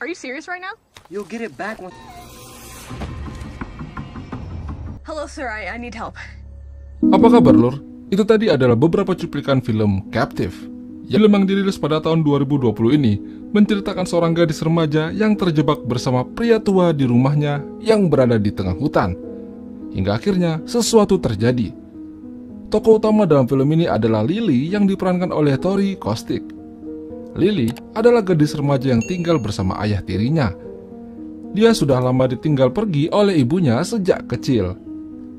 Are you serious right now? You'll get it back when... Hello, sir. I need help. Apa kabar, Lur? Itu tadi adalah beberapa cuplikan film Captive yang memang dirilis pada tahun 2020 ini, menceritakan seorang gadis remaja yang terjebak bersama pria tua di rumahnya yang berada di tengah hutan. Hingga akhirnya sesuatu terjadi. Tokoh utama dalam film ini adalah Lily yang diperankan oleh Tori Kostick. Lily adalah gadis remaja yang tinggal bersama ayah tirinya. Dia sudah lama ditinggal pergi oleh ibunya sejak kecil.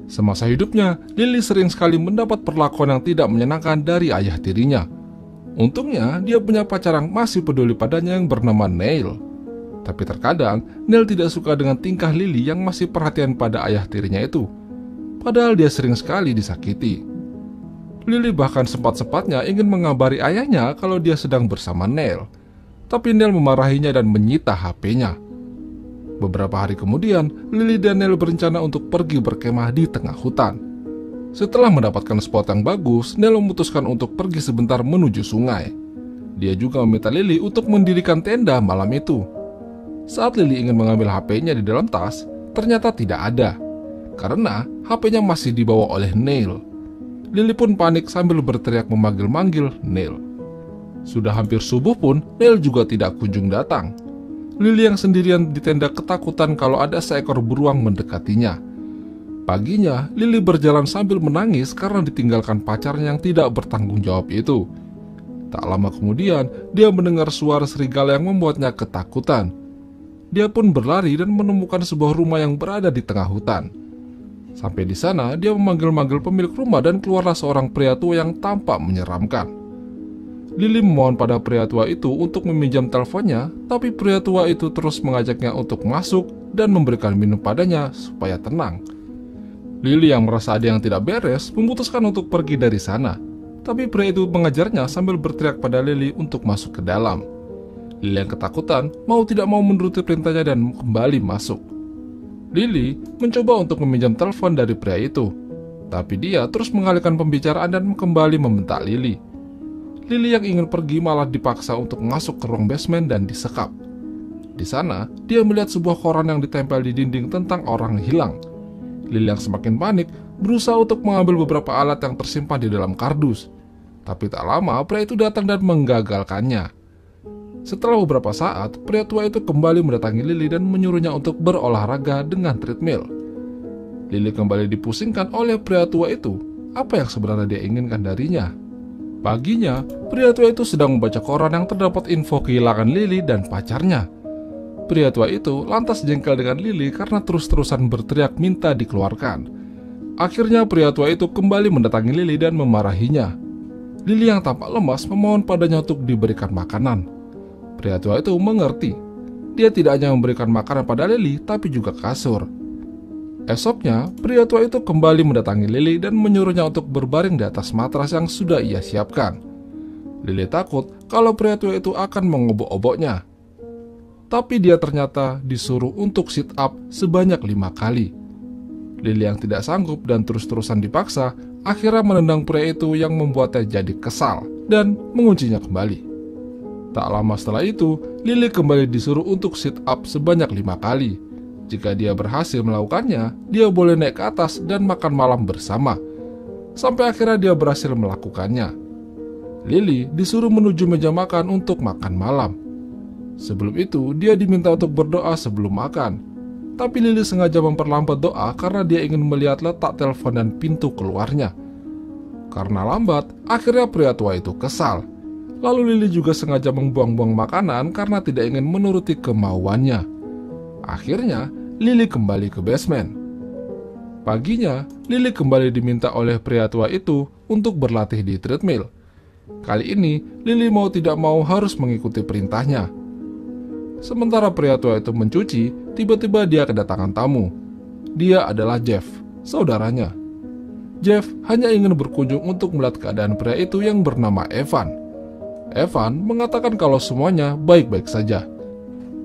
Semasa hidupnya, Lily sering sekali mendapat perlakuan yang tidak menyenangkan dari ayah tirinya. Untungnya, dia punya pacar yang masih peduli padanya yang bernama Neil. Tapi terkadang, Neil tidak suka dengan tingkah Lily yang masih perhatian pada ayah tirinya itu. Padahal dia sering sekali disakiti. Lily bahkan sempat-sempatnya ingin mengabari ayahnya kalau dia sedang bersama Neil. Tapi Neil memarahinya dan menyita HP-nya. Beberapa hari kemudian, Lily dan Neil berencana untuk pergi berkemah di tengah hutan. Setelah mendapatkan spot yang bagus, Neil memutuskan untuk pergi sebentar menuju sungai. Dia juga meminta Lily untuk mendirikan tenda malam itu. Saat Lily ingin mengambil HP-nya di dalam tas, ternyata tidak ada. Karena HP-nya masih dibawa oleh Neil. Lily pun panik sambil berteriak memanggil-manggil Neil. Sudah hampir subuh pun, Neil juga tidak kunjung datang. Lily yang sendirian di tenda ketakutan kalau ada seekor beruang mendekatinya. Paginya, Lily berjalan sambil menangis karena ditinggalkan pacarnya yang tidak bertanggung jawab itu. Tak lama kemudian, dia mendengar suara serigala yang membuatnya ketakutan. Dia pun berlari dan menemukan sebuah rumah yang berada di tengah hutan. Sampai di sana, dia memanggil-manggil pemilik rumah dan keluarlah seorang pria tua yang tampak menyeramkan. Lily memohon pada pria tua itu untuk meminjam teleponnya, tapi pria tua itu terus mengajaknya untuk masuk dan memberikan minum padanya supaya tenang. Lily yang merasa ada yang tidak beres, memutuskan untuk pergi dari sana. Tapi pria itu mengajarnya sambil berteriak pada Lily untuk masuk ke dalam. Lily yang ketakutan, mau tidak mau menuruti perintahnya dan kembali masuk. Lily mencoba untuk meminjam telepon dari pria itu, tapi dia terus mengalihkan pembicaraan dan kembali membentak Lily. Lily yang ingin pergi malah dipaksa untuk masuk ke ruang basement dan disekap. Di sana, dia melihat sebuah koran yang ditempel di dinding tentang orang hilang. Lily yang semakin panik berusaha untuk mengambil beberapa alat yang tersimpan di dalam kardus. Tapi tak lama, pria itu datang dan menggagalkannya. Setelah beberapa saat, pria tua itu kembali mendatangi Lily dan menyuruhnya untuk berolahraga dengan treadmill. Lily kembali dipusingkan oleh pria tua itu. Apa yang sebenarnya dia inginkan darinya? Paginya, pria tua itu sedang membaca koran yang terdapat info kehilangan Lily dan pacarnya. Pria tua itu lantas jengkel dengan Lily karena terus-terusan berteriak minta dikeluarkan. Akhirnya pria tua itu kembali mendatangi Lily dan memarahinya. Lily yang tampak lemas memohon padanya untuk diberikan makanan. Pria tua itu mengerti. Dia tidak hanya memberikan makanan pada Lily, tapi juga kasur. Esoknya, pria tua itu kembali mendatangi Lily dan menyuruhnya untuk berbaring di atas matras yang sudah ia siapkan. Lily takut kalau pria tua itu akan mengobok-oboknya. Tapi dia ternyata disuruh untuk sit up sebanyak 5 kali. Lily yang tidak sanggup dan terus-terusan dipaksa, akhirnya menendang pria itu yang membuatnya jadi kesal dan menguncinya kembali. Tak lama setelah itu, Lily kembali disuruh untuk sit up sebanyak 5 kali. Jika dia berhasil melakukannya, dia boleh naik ke atas dan makan malam bersama. Sampai akhirnya dia berhasil melakukannya. Lily disuruh menuju meja makan untuk makan malam. Sebelum itu, dia diminta untuk berdoa sebelum makan. Tapi Lily sengaja memperlambat doa karena dia ingin melihat letak telepon dan pintu keluarnya. Karena lambat, akhirnya pria tua itu kesal. Lalu Lily juga sengaja membuang-buang makanan karena tidak ingin menuruti kemauannya. Akhirnya, Lily kembali ke basement. Paginya, Lily kembali diminta oleh pria tua itu untuk berlatih di treadmill. Kali ini, Lily mau tidak mau harus mengikuti perintahnya. Sementara pria tua itu mencuci, tiba-tiba dia kedatangan tamu. Dia adalah Jeff, saudaranya. Jeff hanya ingin berkunjung untuk melihat keadaan pria itu yang bernama Evan. Evan mengatakan kalau semuanya baik-baik saja.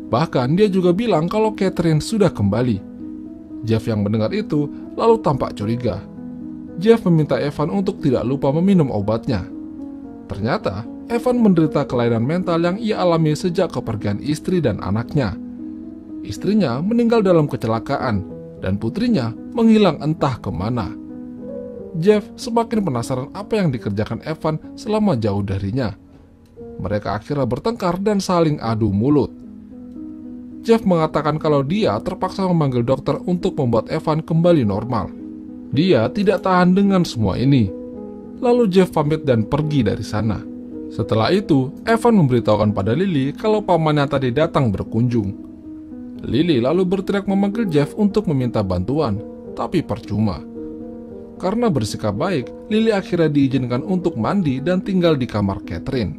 Bahkan dia juga bilang kalau Catherine sudah kembali. Jeff yang mendengar itu lalu tampak curiga. Jeff meminta Evan untuk tidak lupa meminum obatnya. Ternyata Evan menderita kelainan mental yang ia alami sejak kepergian istri dan anaknya. Istrinya meninggal dalam kecelakaan, dan putrinya menghilang entah kemana. Jeff semakin penasaran apa yang dikerjakan Evan selama jauh darinya. Mereka akhirnya bertengkar dan saling adu mulut. Jeff mengatakan kalau dia terpaksa memanggil dokter untuk membuat Evan kembali normal. Dia tidak tahan dengan semua ini. Lalu Jeff pamit dan pergi dari sana. Setelah itu, Evan memberitahukan pada Lily kalau pamannya tadi datang berkunjung. Lily lalu berteriak memanggil Jeff untuk meminta bantuan, tapi percuma. Karena bersikap baik, Lily akhirnya diizinkan untuk mandi dan tinggal di kamar Catherine.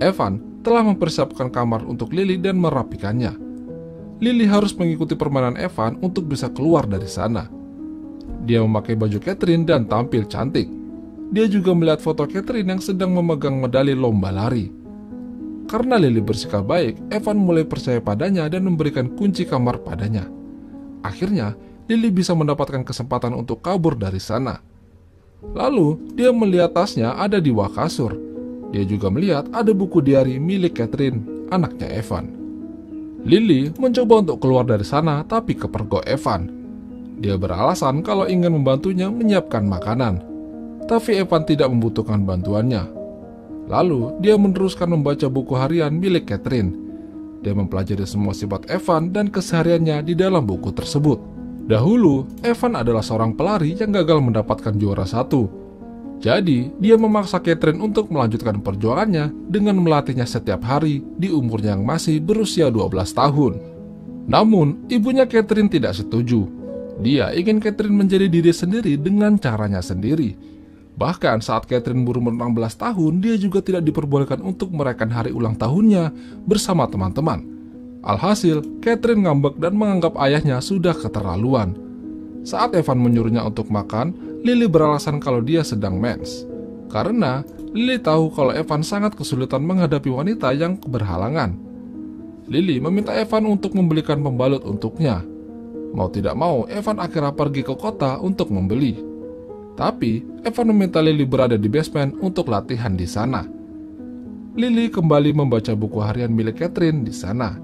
Evan telah mempersiapkan kamar untuk Lily dan merapikannya. Lily harus mengikuti permainan Evan untuk bisa keluar dari sana. Dia memakai baju Catherine dan tampil cantik. Dia juga melihat foto Catherine yang sedang memegang medali lomba lari. Karena Lily bersikap baik, Evan mulai percaya padanya dan memberikan kunci kamar padanya. Akhirnya, Lily bisa mendapatkan kesempatan untuk kabur dari sana. Lalu, dia melihat tasnya ada di bawah kasur. Dia juga melihat ada buku diari milik Catherine, anaknya Evan. Lily mencoba untuk keluar dari sana tapi kepergok Evan. Dia beralasan kalau ingin membantunya menyiapkan makanan. Tapi Evan tidak membutuhkan bantuannya. Lalu, dia meneruskan membaca buku harian milik Catherine. Dia mempelajari semua sifat Evan dan kesehariannya di dalam buku tersebut. Dahulu, Evan adalah seorang pelari yang gagal mendapatkan juara 1. Jadi, dia memaksa Catherine untuk melanjutkan perjuangannya dengan melatihnya setiap hari di umurnya yang masih berusia 12 tahun. Namun, ibunya Catherine tidak setuju. Dia ingin Catherine menjadi diri sendiri dengan caranya sendiri. Bahkan saat Catherine berumur 16 tahun, dia juga tidak diperbolehkan untuk merayakan hari ulang tahunnya bersama teman-teman. Alhasil, Catherine ngambek dan menganggap ayahnya sudah keterlaluan. Saat Evan menyuruhnya untuk makan, Lily beralasan kalau dia sedang mens. Karena Lily tahu kalau Evan sangat kesulitan menghadapi wanita yang berhalangan. Lily meminta Evan untuk membelikan pembalut untuknya. Mau tidak mau, Evan akhirnya pergi ke kota untuk membeli. Tapi, Evan meminta Lily berada di basement untuk latihan di sana. Lily kembali membaca buku harian milik Catherine di sana.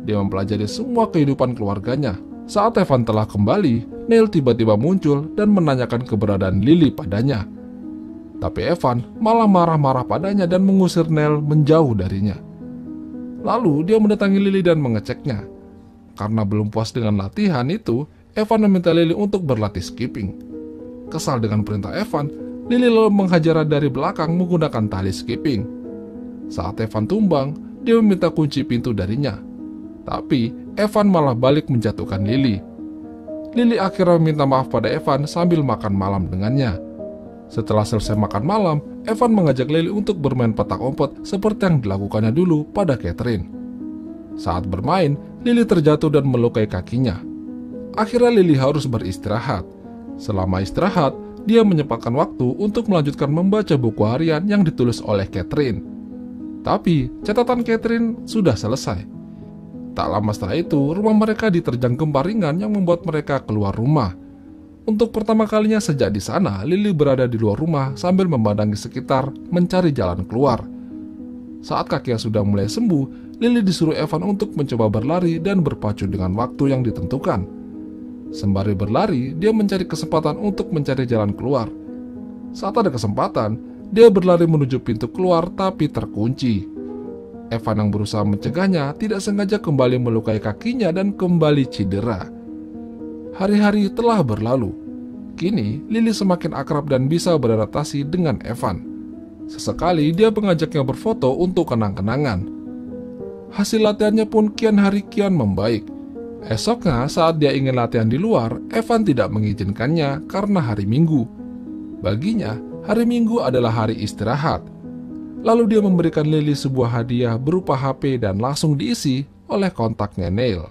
Dia mempelajari semua kehidupan keluarganya. Saat Evan telah kembali, Neil tiba-tiba muncul dan menanyakan keberadaan Lily padanya. Tapi Evan malah marah-marah padanya dan mengusir Neil menjauh darinya. Lalu dia mendatangi Lily dan mengeceknya. Karena belum puas dengan latihan itu, Evan meminta Lily untuk berlatih skipping. Kesal dengan perintah Evan, Lily lalu menghajarnya dari belakang menggunakan tali skipping. Saat Evan tumbang, dia meminta kunci pintu darinya. Tapi, Evan malah balik menjatuhkan Lily. Lily akhirnya meminta maaf pada Evan sambil makan malam dengannya. Setelah selesai makan malam, Evan mengajak Lily untuk bermain petak umpet seperti yang dilakukannya dulu pada Catherine. Saat bermain, Lily terjatuh dan melukai kakinya. Akhirnya Lily harus beristirahat. Selama istirahat, dia menyempatkan waktu untuk melanjutkan membaca buku harian yang ditulis oleh Catherine. Tapi, catatan Catherine sudah selesai. Tak lama setelah itu, rumah mereka diterjang gempa ringan yang membuat mereka keluar rumah. Untuk pertama kalinya sejak di sana, Lily berada di luar rumah sambil memandangi sekitar mencari jalan keluar. Saat kakinya sudah mulai sembuh, Lily disuruh Evan untuk mencoba berlari dan berpacu dengan waktu yang ditentukan. Sembari berlari, dia mencari kesempatan untuk mencari jalan keluar. Saat ada kesempatan, dia berlari menuju pintu keluar tapi terkunci. Evan yang berusaha mencegahnya tidak sengaja kembali melukai kakinya dan kembali cedera. Hari-hari telah berlalu. Kini, Lily semakin akrab dan bisa beradaptasi dengan Evan. Sesekali dia mengajaknya berfoto untuk kenang-kenangan. Hasil latihannya pun kian hari kian membaik. Esoknya saat dia ingin latihan di luar, Evan tidak mengizinkannya karena hari Minggu. Baginya, hari Minggu adalah hari istirahat. Lalu dia memberikan Lily sebuah hadiah berupa HP dan langsung diisi oleh kontaknya Neil.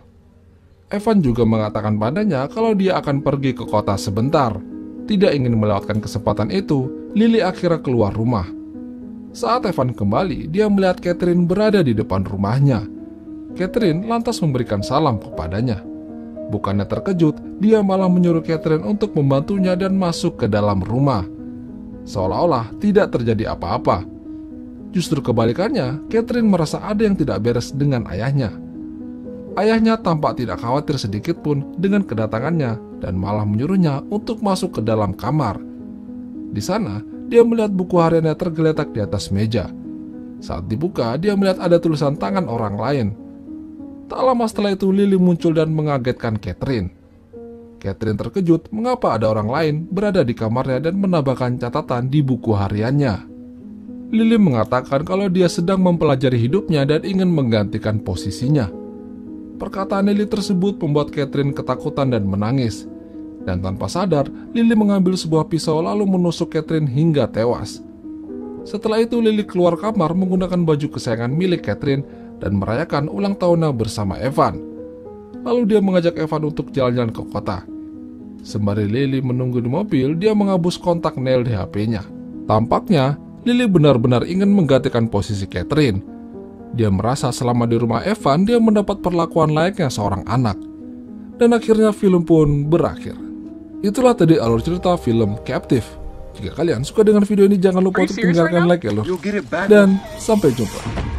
Evan juga mengatakan padanya kalau dia akan pergi ke kota sebentar. Tidak ingin melewatkan kesempatan itu, Lily akhirnya keluar rumah. Saat Evan kembali, dia melihat Catherine berada di depan rumahnya. Catherine lantas memberikan salam kepadanya. Bukannya terkejut, dia malah menyuruh Catherine untuk membantunya dan masuk ke dalam rumah. Seolah-olah tidak terjadi apa-apa. Justru kebalikannya, Catherine merasa ada yang tidak beres dengan ayahnya. Ayahnya tampak tidak khawatir sedikit pun dengan kedatangannya dan malah menyuruhnya untuk masuk ke dalam kamar. Di sana, dia melihat buku hariannya tergeletak di atas meja. Saat dibuka, dia melihat ada tulisan tangan orang lain. Tak lama setelah itu, Lily muncul dan mengagetkan Catherine. Catherine terkejut mengapa ada orang lain berada di kamarnya dan menambahkan catatan di buku hariannya. Lily mengatakan kalau dia sedang mempelajari hidupnya dan ingin menggantikan posisinya. Perkataan Lily tersebut membuat Catherine ketakutan dan menangis. Dan tanpa sadar, Lily mengambil sebuah pisau lalu menusuk Catherine hingga tewas. Setelah itu, Lily keluar kamar menggunakan baju kesayangan milik Catherine dan merayakan ulang tahunnya bersama Evan. Lalu dia mengajak Evan untuk jalan-jalan ke kota. Sembari Lily menunggu di mobil, dia menghapus kontak Neil di HP-nya. Tampaknya, Lily benar-benar ingin menggantikan posisi Catherine. Dia merasa selama di rumah Evan, dia mendapat perlakuan layaknya seorang anak. Dan akhirnya film pun berakhir. Itulah tadi alur cerita film Captive. Jika kalian suka dengan video ini, jangan lupa untuk tinggalkan like ya lur. Dan sampai jumpa.